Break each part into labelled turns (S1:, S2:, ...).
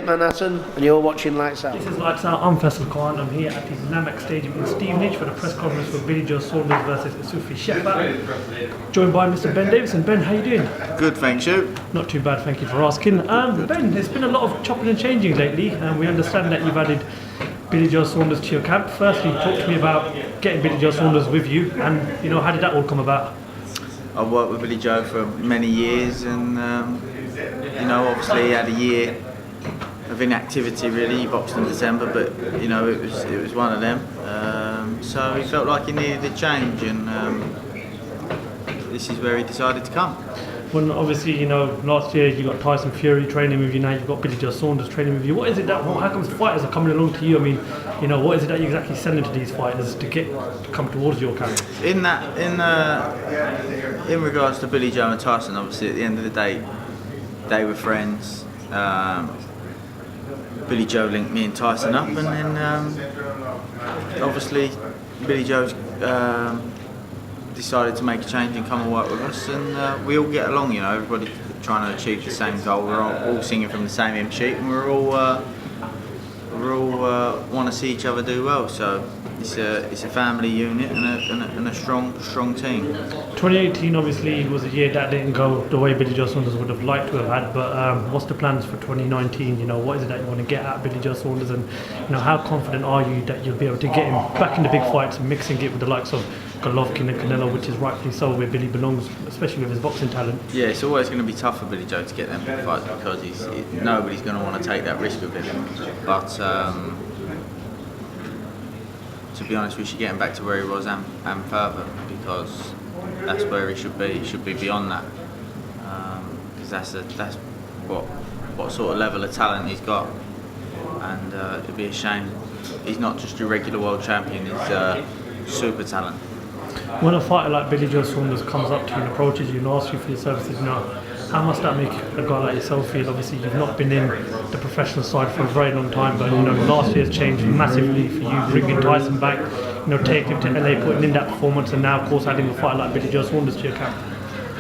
S1: Manhattan, and you're watching Lights Out.
S2: This is Lights Out. I'm Faisal Khan. I'm here at the Namak Stadium in Stevenage for the press conference for Billy Joe Saunders versus Sufi Shepherd. Joined by Mr. Ben Davison. Ben, how you doing?
S3: Good, thanks you.
S2: Not too bad, thank you for asking. Ben, there's been a lot of chopping and changing lately, and we understand that you've added Billy Joe Saunders to your camp. Firstly, talk to me about getting Billy Joe Saunders with you, and how did that all come about?
S3: I've worked with Billy Joe for many years, and obviously he had a year of inactivity. Really, he boxed in December, but it was one of them. So he felt like he needed a change, and this is where he decided to come.
S2: Well, obviously, last year you got Tyson Fury training with you. Now you've got Billy Joe Saunders training with you. What is it that? How comes fighters are coming along to you? I mean, what is it that you're exactly selling to these fighters to come towards your camp?
S3: In regards to Billy Joe and Tyson, obviously at the end of the day, they were friends. Billy Joe linked me and Tyson up, and then obviously Billy Joe's decided to make a change and come and work with us, and we all get along. Everybody trying to achieve the same goal. We're all singing from the same hymn sheet, and we're all want to see each other do well. So it's a family unit and a strong team.
S2: 2018 obviously was a year that didn't go the way Billy Joe Saunders would have liked to have had, but what's the plans for 2019? What is it that you want to get at Billy Joe Saunders, and how confident are you that you'll be able to get him back in the big fights and mixing it with the likes of Golovkin and Canelo, which is rightfully so where Billy belongs, especially with his boxing talent?
S3: Yeah, it's always going to be tough for Billy Joe to get them big fights because nobody's going to want to take that risk with him. But to be honest, we should get him back to where he was and further, because that's where he should be. He should be beyond that, because that's what sort of level of talent he's got, and it'd be a shame he's not just your regular world champion. He's super talent.
S2: When a fighter like Billy Joe Saunders comes up to you and approaches you and asks you for your services, how must that make a guy like yourself feel? Obviously, you've not been in the professional side for a very long time, but last year's changed massively for you, bringing Tyson back, taking him to LA, putting in that performance, and now, of course, adding a fighter like Billy Joe Saunders to your camp.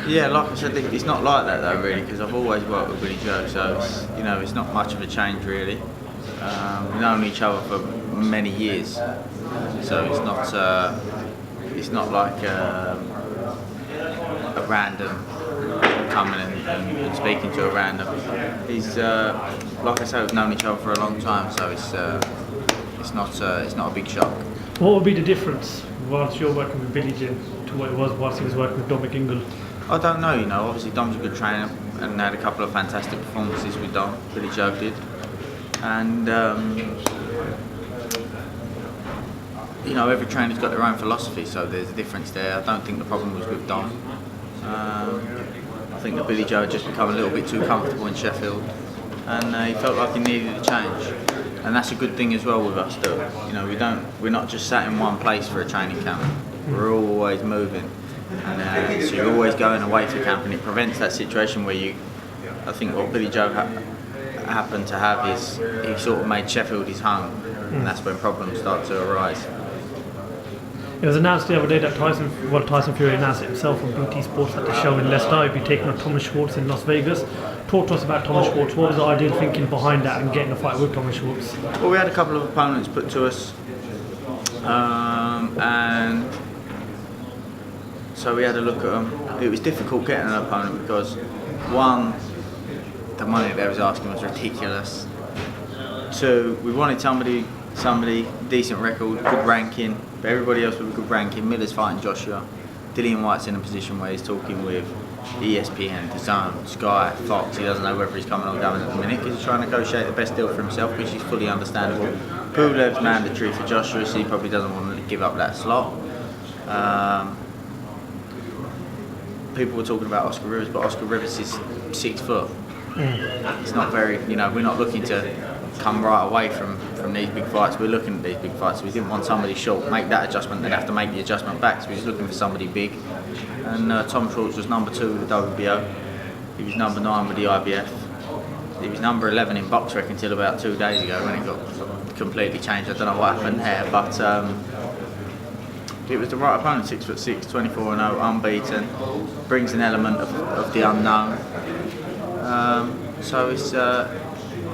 S3: Yeah, like I said, it's not like that though, really, because I've always worked with Billy Joe, so it's not much of a change really. We've known each other for many years, so it's not like a random coming and speaking to a random. He's like I said, we've known each other for a long time, so it's not a big shock.
S2: What would be the difference whilst you're working with Billy Joe to what it was whilst he was working with Dominic Ingle?
S3: I don't know. Obviously Dom's a good trainer and had a couple of fantastic performances with Dom. Billy Joe did, and every trainer's got their own philosophy, so there's a difference there. I don't think the problem was with Dom. I think that Billy Joe had just become a little bit too comfortable in Sheffield, and he felt like he needed a change. And that's a good thing as well with us, that we're not just sat in one place for a training camp. We're always moving, and so you're always going away for camp, and it prevents that situation where I think what Billy Joe happened to have is he sort of made Sheffield his home, and that's when problems start to arise.
S2: It was announced the other day that Tyson Fury announced it himself on BT Sports at the show in Leicester. He'd be taking on Thomas Schwartz in Las Vegas. Talk to us about Thomas Schwartz. What was the ideal thinking behind that and getting a fight with Thomas Schwartz?
S3: Well, we had a couple of opponents put to us, and so we had a look at them. It was difficult getting an opponent because, one, the money they was asking was ridiculous. Two, we wanted somebody decent record, good ranking, but everybody else with a good ranking. Miller's fighting Joshua. Dillian White's in a position where he's talking with ESPN, DAZN, Sky, Fox. He doesn't know whether he's coming or going at the minute because he's trying to negotiate the best deal for himself, which is fully understandable. Pulev's mandatory for Joshua, so he probably doesn't want to give up that slot. People were talking about Oscar Rivas, but Oscar Rivas is 6 foot. It's not very, we're not looking to come right away from these big fights. We're looking at these big fights. We didn't want somebody short, make that adjustment, then have to make the adjustment back. So we're just looking for somebody big. And Tom Schwartz was number 2 with the WBO. He was number 9 with the IBF. He was number 11 in BoxRec until about 2 days ago when it got completely changed. I don't know what happened there, but it was the right opponent. 6'6", 24-0, unbeaten. Brings an element of the unknown. So it's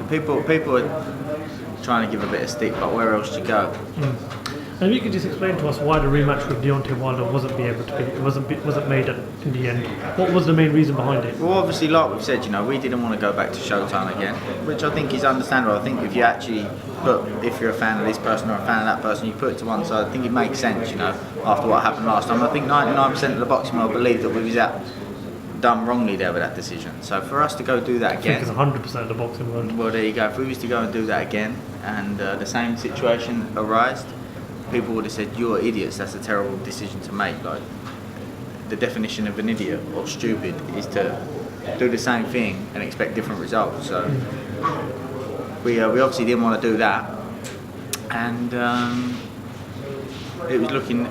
S3: People are trying to give a bit of stick, but where else do you go?
S2: And if you could just explain to us why the rematch with Deontay Wilder wasn't made in the end. What was the main reason behind it?
S3: Well, obviously, like we've said, we didn't want to go back to Showtime again, which I think is understandable. I think if you actually if you're a fan of this person or a fan of that person, you put it to one side. I think it makes sense, after what happened last time. I think 99% of the boxing world believe that we was done wrongly there with that decision. So for us to go do that again,
S2: I think it's 100% of the boxing world.
S3: Well, there you go. If we was to go and do that again, and the same situation arose, people would have said, "You're idiots. That's a terrible decision to make." Like, the definition of an idiot or stupid is to do the same thing and expect different results. So we obviously didn't want to do that, and it was looking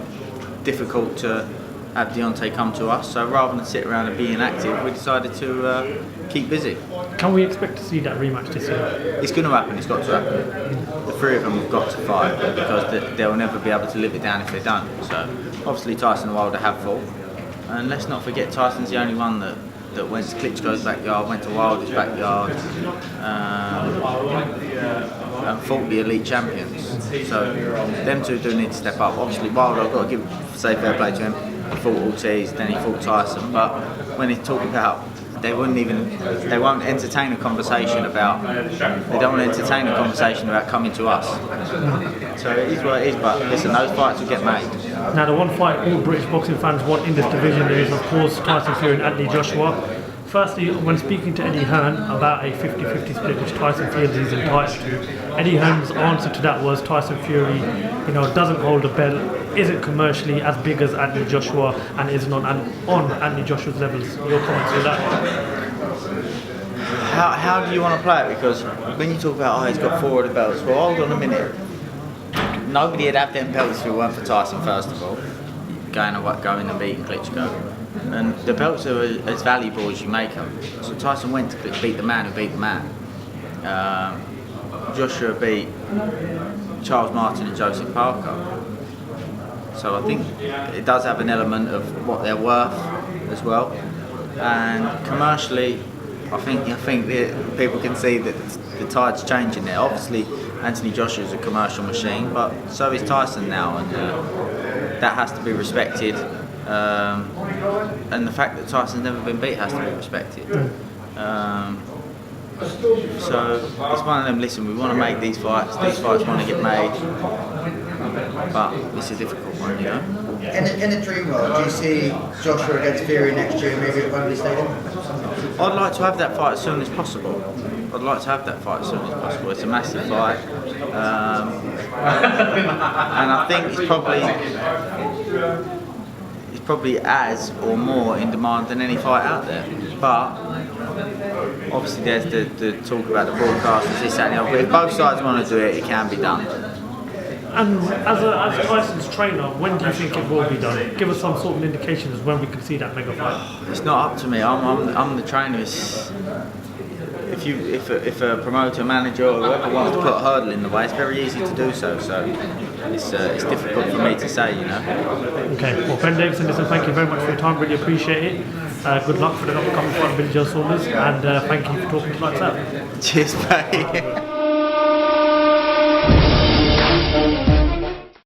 S3: difficult to have Deontay come to us. So rather than sit around and be inactive, we decided to keep busy.
S2: Can we expect to see that rematch this year?
S3: It's going to happen. It's got to happen. The three of them have got to fight because they'll never be able to live it down if they don't. So obviously Tyson and Wilder have fought, and let's not forget Tyson's the only one that went to Klitschko's backyard, went to Wilder's backyard, and fought the elite champions. So them two do need to step up. Obviously Wilder, I've got to say fair play to him. He fought Ortiz, then he fought Tyson, but when he talk about, they won't entertain a conversation about, they don't want to entertain a conversation about coming to us. So it is what it is, but listen, those fights will get made.
S2: Now, the one fight all British boxing fans want in this division is, of course, Tyson Fury and Anthony Joshua. Firstly, when speaking to Eddie Hearn about a 50-50 split which Tyson feels he's entitled to, Eddie Hearn's answer to that was Tyson Fury, doesn't hold a belt, isn't commercially as big as Anthony Joshua, and isn't on Anthony Joshua's levels. Your comments on that?
S3: How do you want to play it? Because when you talk about, he's got 4 of the belts, well, hold on a minute. Nobody would have them belts if it weren't for Tyson, first of all, going and beating Klitschko. And the belts are as valuable as you make them. So Tyson went to beat the man who beat the man. Joshua beat Charles Martin and Joseph Parker. So I think it does have an element of what they're worth as well. And commercially, I think that people can see that the tide's changing there. Obviously, Anthony Joshua is a commercial machine, but so is Tyson now, and that has to be respected. And the fact that Tyson's never been beat has to be respected. So it's one of them. Listen, we want to make these fights want to get made, but it's a difficult one,
S4: In the dream world, do you see Joshua against Fury next year, maybe at Wembley Stadium?
S3: I'd like to have that fight as soon as possible. It's a massive fight, and I think it's probably as or more in demand than any fight out there. But obviously there's the talk about the broadcasters, this, that and the other. But if both sides want to do it, it can be done.
S2: And as Tyson's trainer, when do you think it will be done? Give us some sort of indication as when we can see that mega fight.
S3: It's not up to me. I'm the trainer. If a promoter, manager, or whoever wants to put a hurdle in the way, it's very easy to do so. So it's difficult for me to say,
S2: Okay. Well, Ben Davison, listen, thank you very much for your time. Really appreciate it. Good luck for the upcoming fight with Billy Joe Saunders, and thank you for talking to Lights Out.
S3: Cheers, mate.